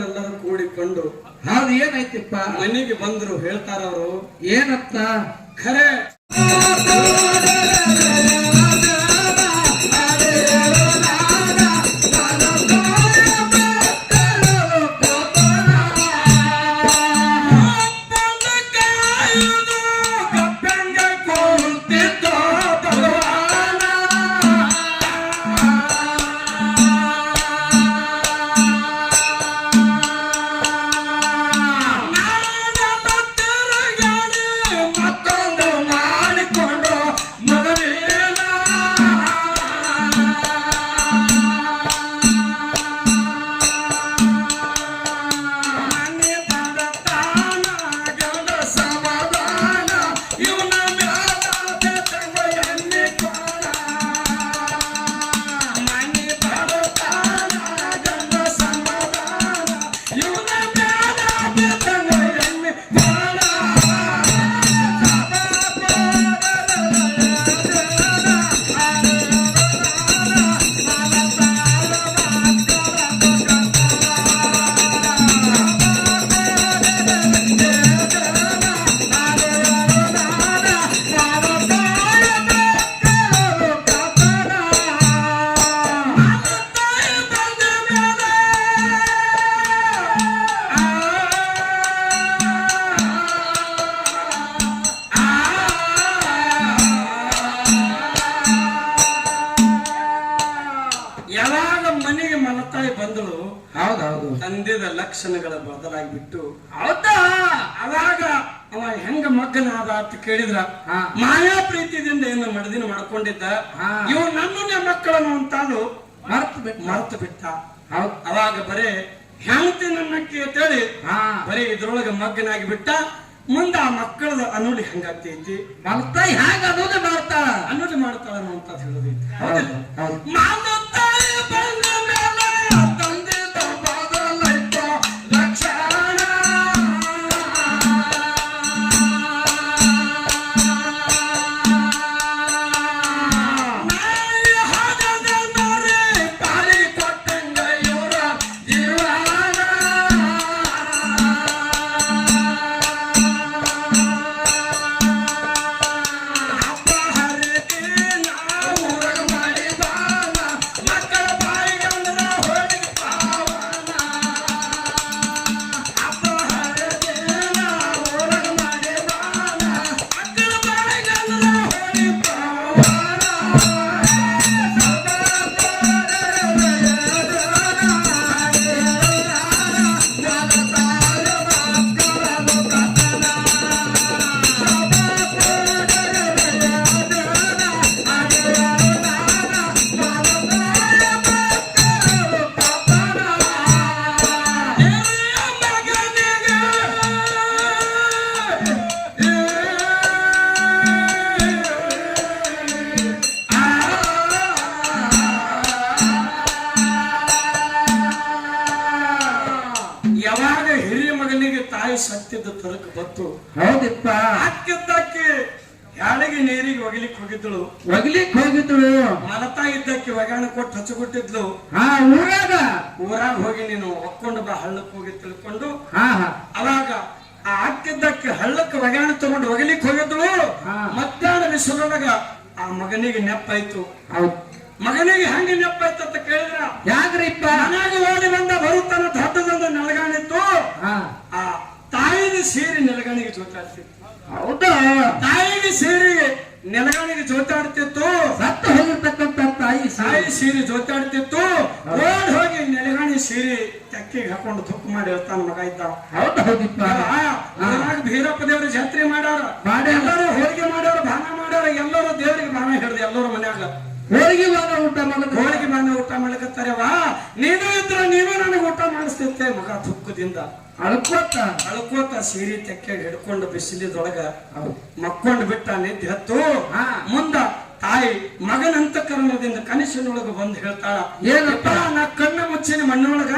ಎಲ್ಲರೂ ಕೂಡಿಕೊಂಡು ಅದು ಏನೈತಿಪ್ಪ ಮನೆಗೆ ಬಂದ್ರು ಹೇಳ್ತಾರ ಅವರು ಏನತ್ತ ಖರೆ ತಂದೆದ ಲಕ್ಷಣಗಳ ಬದಲಾಗಿಬಿಟ್ಟು ಹೌದಾ ಅವಾಗ ಅವ ಹೆಂಗ ಮಗ್ಗನಾದ ಅಂತ ಕೇಳಿದ್ರ ಮಾಯಾ ಪ್ರೀತಿಯಿಂದ ಏನು ಮಡದಿನ ಮಾಡ್ಕೊಂಡಿದ್ದ ಇವ್ ನನ್ನನ್ನೇ ಮಕ್ಕಳನ್ನು ಅಂತಾನು ಮರ್ತು ಬಿಟ್ಟ ಅವಾಗ ಬರೇ ಹೆಂಡತಿ ನನ್ನಕ್ಕೆ ಅಂತೇಳಿ ಬರೀ ಇದ್ರೊಳಗ ಮಗ್ಗನಾಗಿ ಬಿಟ್ಟ ಮುಂದ ಆ ಮಕ್ಕಳದ ಅನುಲಿ ಹಂಗಾಗ್ತೈತಿ ಮಲ್ತಾಯಿ ಹ್ಯಾಂಗ ಅನ್ನೋದೇ ಮಾಡ್ತಾಳ ಅನುಲಿ ಮಾಡ್ತಾಳ ಅಂತ ಹೇಳೋದೈತಿ ಹೌದಿಲ್ಲ ಸತ್ಯದ ತರಕ ಬತ್ತು ಹೌದಿಪ್ಪ ಹಾಕಿದ್ದಕ್ಕೆ ಯಾಳಿಗೆ ನೀರಿಗೆ ಒಗಿಲಿಕ್ಕೆ ಹೋಗಿದ್ಳು ಮಲತಾ ಇದ್ದಕ್ಕೆ ಒಗಾಣ ಕೊಟ್ಟು ಹಚ್ಚುಕೊಟ್ಟಿದ್ಲು ಊರಾಗ ಹೋಗಿ ನೀನು ಒಕ್ಕೊಂಡು ಬಾ ಹಳ್ಳಕ್ಕೆ ಹೋಗಿ ತಿಳ್ಕೊಂಡು ಅವಾಗ ಆ ಹಾಕಿದ್ದಕ್ಕೆ ಹಳ್ಳಕ್ಕೆ ಒಗಾಣ ತಗೊಂಡು ಒಗಿಲಿಕ್ಕೆ ಹೋಗಿದ್ಳು ಮಧ್ಯಾಹ್ನ ಬಿಸಿಲೊಳಗ ಆ ಮಗನಿಗೆ ನೆಪ್ಪಾಯ್ತು ಮಗನಿಗೆ ಹಂಗೆ ನೆಪ್ಪಾಯ್ತು ಅಂತ ಕೇಳಿದ್ರ ಯಾಕ್ರಿಪ್ಪ ಮನೆಗೆ ಓಡಿ ಬಂದ ಬರುತ್ತಾನ ದೊಡ್ಡದೊಂದು ನೆಲಗಾಣಿತ್ತು ಆ ತಾಯಿಗೆ ಸೇರಿ ನೆಲಗಾಣಿಗೆ ಜೋತಾಡ್ತಿತ್ತು ಹೌದಾ ತಾಯಿಗೆ ಸೇರಿ ನೆಲಗಾಣಿಗೆ ಜೋತಾಡ್ತಿತ್ತು ಸತ್ತು ಹೋಗಿರ್ತಕ್ಕಂಥ ತಾಯಿ ಸೇರಿ ಜೋತಾಡ್ತಿತ್ತು ಓಡ್ ಹೋಗಿ ನೆಲಗಾಣಿ ಸೀರೆ ತೆಕ್ಕಿಗೆ ಹಾಕೊಂಡು ದುಃಖ ಮಾಡಿ ಹೇಳ್ತಾನ ಮಗ ಇದ್ದಾವ. ಹೌದಪ್ಪ. ಅದ್ರಾಗ ಭೀರಪ್ಪ ದೇವ್ರ ಜಾತ್ರೆ ಮಾಡ್ಯಾರ, ಎಲ್ಲರೂ ಹೋಳಿಗೆ ಮಾಡ್ಯಾರ, ಬಾನ ಮಾಡ್ಯಾರ, ಎಲ್ಲರೂ ದೇವರಿಗೆ ಬಾನ ಹಿಡ್ದು ಎಲ್ಲರೂ ಮನ್ಯಾಗ ಹೋಳಿಗೆ ಬಾನ ಊಟ ಮಾಡಕ್ ಹೋಳಿಗೆ ಬಾನ ಊಟ ಮಾಡ್ಕತ್ತಾರವಾ. ನೀನು ಇದ್ರ ನೀನು ನನಗೆ ಊಟ ಮಾಡಿಸ್ತೈತೆ ಮಗ ದುಃಖದಿಂದ ಅಳ್ಕೋತ ಸೀರೆ ತೆಕ್ಕೆ ಹಿಡ್ಕೊಂಡು ಬಿಸಿಲಿದೊಳಗ ಮಕ್ಕೊಂಡ್ ಬಿಟ್ಟ ನಿದ್ದೆ ಹತ್ತು. ಮುಂದ ತಾಯಿ ಮಗನಂತಕರಣದಿಂದ ಕನಸಿನೊಳಗ ಬಂದು ಹೇಳ್ತಾಳ, ಏನಪ್ಪ ನಾ ಕಣ್ಣ ಮುಚ್ಚಿನ ಮಣ್ಣೊಳಗ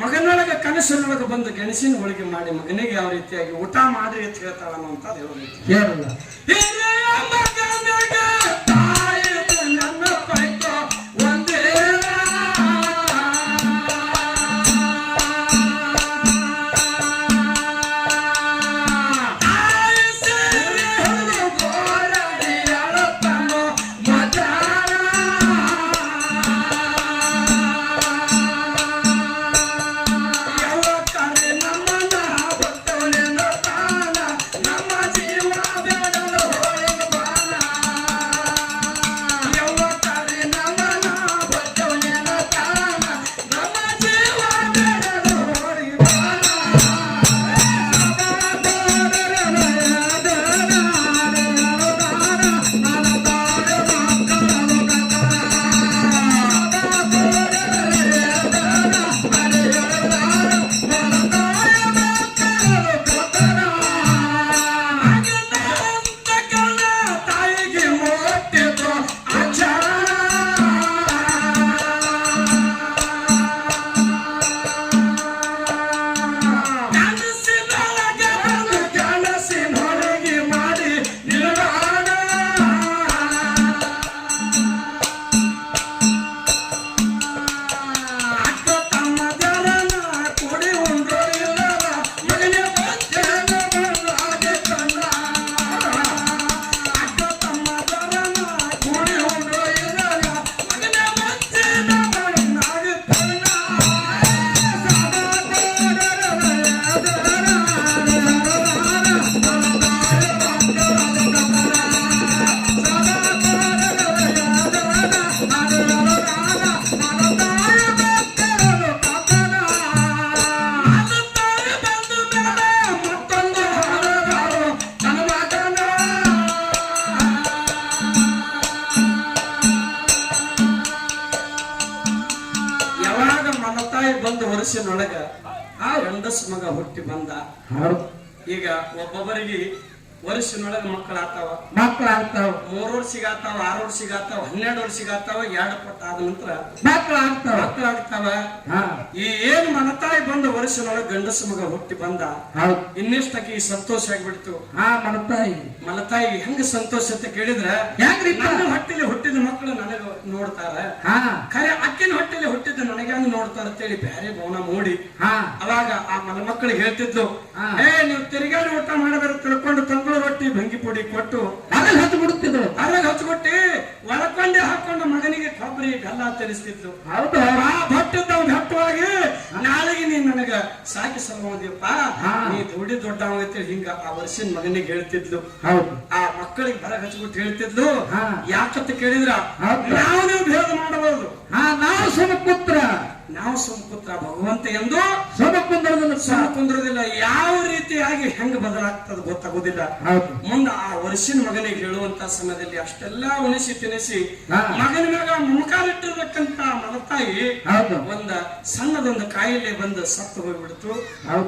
ಮಗನೊಳಗ ಕನಸಿನೊಳಗ ಬಂದು ಗೆಣಸಿನ ಹೋಳಿಗೆ ಮಾಡಿ ಮಗನಿಗೆ ಯಾವ ರೀತಿಯಾಗಿ ಊಟ ಮಾಡ್ರಿ ಅಂತ ಹೇಳ್ತಾಳ ಅಂತ ಹೇಳಲ್ಲ. ನನ್ನ ಪೈಕೋ ಒಂದೇ ಬಂದು ವರ್ಷನೊಳಗ ಆ ಗಂಡಸ ಮಗ ಹುಟ್ಟಿ ಬಂದ. ಈಗ ಒಬ್ಬೊಬ್ಬರಿಗೆ ವರ್ಷನೊಳಗ ಮಕ್ಕಳಾಗ್ತಾವ 3 ವರ್ಷಿಗೆ ಆತಾವ, 6 ವರ್ಷಿಗೆ ಆತಾವ, 12 ವರ್ಷಿಗೆ ಆತಾವ, 2 ಪಟ್ಟ ಆದ ನಂತರ ಮಕ್ಕಳಾಗ್ತಾವ. ಈ ಏನ್ ಮನತಾಯಿ ಬಂದ ವರ್ಷನೊಳಗ ಗಂಡಸ ಮಗ ಹುಟ್ಟಿ ಬಂದ, ಇನ್ನಿಷ್ಟಕ್ಕೆ ಸಂತೋಷ ಆಗ್ಬಿಡ್ತು. ಮನತಾಯಿ ಹೆಂಗ ಸಂತೋಷ ಅಂತ ಕೇಳಿದ್ರ, ನನ್ನ ಹೊಟ್ಟಿಲಿ ಹುಟ್ಟಿದ ಮಕ್ಕಳು ನನಗ ನೋಡ್ತಾರ, ಖರೆ ಅಕ್ಕಿನ ಹೊಟ್ಟಿಲಿ ಹುಟ್ಟಿದ ನನಗೆ ಹಂಗ ನೋಡ್ತಾರ ಅಂತೇಳಿ ಬ್ಯಾರೆ ಭವನ ಮೂಡಿ ಅವಾಗ ಆ ಮಕ್ಕಳಿಗೆ ಹೇಳ್ತಿದ್ಲು, ನೀವು ತಿರುಗಾಡಿ ಊಟ ಮಾಡಬೇಡ ತಿಳ್ಕೊಂಡು ತಂಗಳು ರೊಟ್ಟಿ ಭಂಗಿ ಪುಡಿ ಕೊಟ್ಟು ಅದಾಗ ಹಚ್ಚಿಬಿಟ್ಟಿ ಒಳಕೊಂಡೆ ಹಾಕೊಂಡು ಮಗನಿಗೆ ಕೊಬ್ಬರಿ ಬೆಲ್ಲ ತರಿಸ್ತಿದ್ಲು. ಭಟ್ಟಿದ್ದವ್ ಭಟ್ಟವಾಗಿ ನಾಳೆಗೆ ನೀನ್ ನನಗ ಸಾಕಿ ಸಲುವಪ್ಪ, ನೀ ದುಡಿ ದೊಡ್ಡವಂತೇಳಿ ಹಿಂಗ ಆ ವರ್ಷಿನ ಮಗನಿಗೆ ಹೇಳ್ತಿದ್ಲು. ಆ ಮಕ್ಕಳಿಗೆ ಬರ ಹಚ್ಬಿಟ್ಟು ಹೇಳ್ತಿದ್ಲು. ಯಾಕಂತ ಕೇಳಿದ್ರ, ನಾವು ನೀವು ಭೇದ ಮಾಡಬಹುದು, ನಾವು ಸುಮಪುತ್ರ ಭಗವಂತ ಎಂದು ಕುಂದ್ರದಿಲ್ಲ. ಯಾವ ರೀತಿಯಾಗಿ ಹೆಂಗ ಬದಲಾಗ್ತದ ಗೊತ್ತಾಗೋದಿಲ್ಲ. ಮುಂದ ಆ ವರ್ಷಿನ ಮಗನಿಗೆ ಹೇಳುವಂತ ಸಮಯದಲ್ಲಿ ಅಷ್ಟೆಲ್ಲಾ ಉಣಿಸಿ ತಿನಿಸಿ ಮಗನ ಮ್ಯಾಗ ಮುಖಾಲಿಟ್ಟಿರ್ತಕ್ಕಂತ ಮಲತಾಯಿ ಒಂದ ಸಣ್ಣದೊಂದು ಕಾಯಿಲೆ ಬಂದು ಸತ್ತು ಹೋಗ್ಬಿಡ್ತು.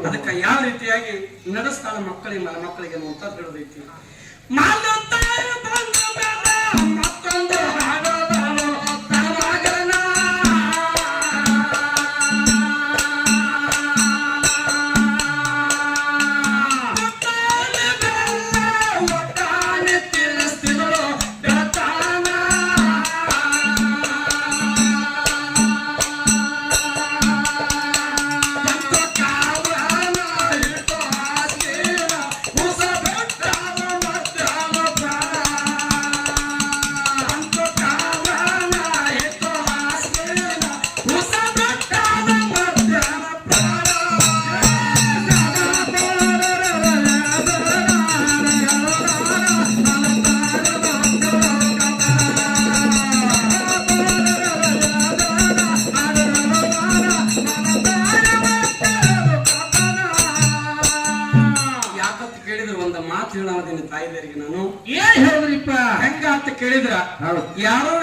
ಅದಕ್ಕ ಯಾವ ರೀತಿಯಾಗಿ ನಡೆಸ್ತಾಳ ಮಕ್ಕಳಿಗೆ ಮಕ್ಕಳಿಗೆ ಅಂತ ತಿಳಿದೈತಿ. ಮಲತಾಯಿ ಬಂದ ಮತ್ತೊಂದು ಹೇಳೋದಿನ ತಾಯಿದರಿಗೆ ನಾನು ಏನ್ ಹೇಳಿದ್ರಿಪ್ಪ? ಹೆಂಗ ಅಂತ ಕೇಳಿದ್ರ ಹೌದು. ಯಾರೋ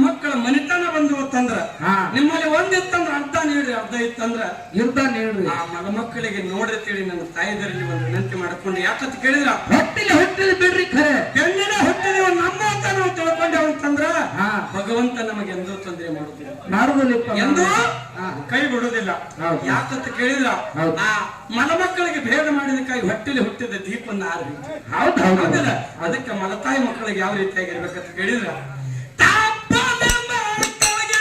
ಮಕ್ಕಳ ಮನಿತನ ಬಂದು ಅಂತಂದ್ರ ಹಾ. ನಿಮ್ಮಲ್ಲಿ ಒಂದಿತ್ತಂದ್ರ ಅರ್ಧ ನೀಡ್ರಿ, ಅರ್ಧ ಇತ್ತಂದ್ರ ಇರ್ತಾನೆ ಹೇಳ್ರಿ. ಆ ಮಕ್ಕಳಿಗೆ ನೋಡ್ರಿ ತಿಳಿ ನನ್ನ ತಾಯಿದರಲ್ಲಿ ಒಂದು ವಿನಂತಿ ಮಾಡ್ಕೊಂಡು ಯಾಕಂತ ಕೇಳಿದ್ರ ಹೊಟ್ಟಿಲಿ ಹುಟ್ಟಿದ ಬಿಡ್ರಿ ಖರೆ. ಹೆಣ್ಣಿನ ಹುಟ್ಟಿದೀವ ನಮ್ಮ ಅಂತ ನಾವು ತಿಳ್ಕೊಂಡೇವ ಅಂತಂದ್ರ ಹಾ. ಭಗವಂತ ನಮಗೆ ಎಂದೂ ತೊಂದರೆ ಮಾಡುದಿಲ್ಲ, ಮಾಡುದಿಲ್ಲಪ್ಪ. ಎಂದೂ ಹಾ. ಕೈ ಬಿಡುದಿಲ್ಲ. ಹೌದು. ಯಾಕಂತ ಕೇಳಿದ್ರ ಹೌದು. ಆ ಮಕ್ಕಳಿಗೆ ಭೇದ ಮಾಡಿದಕ್ಕಾಗಿ ಹೊಟ್ಟಿಲಿ ಹುಟ್ಟಿದ ದೀಪನ್ನ ಆರ್ವಿ. ಹೌದು ಹೌದು. ಹೌದಿಲ್ಲ? ಅದಕ್ಕೆ ಮಲತಾಯಿ ಮಕ್ಕಳಿಗೆ ಯಾವ ರೀತಿಯಾಗಿರ್ಬೇಕಂತ ಕೇಳಿದ್ರ ಮಕ್ಕಳಿಗೆ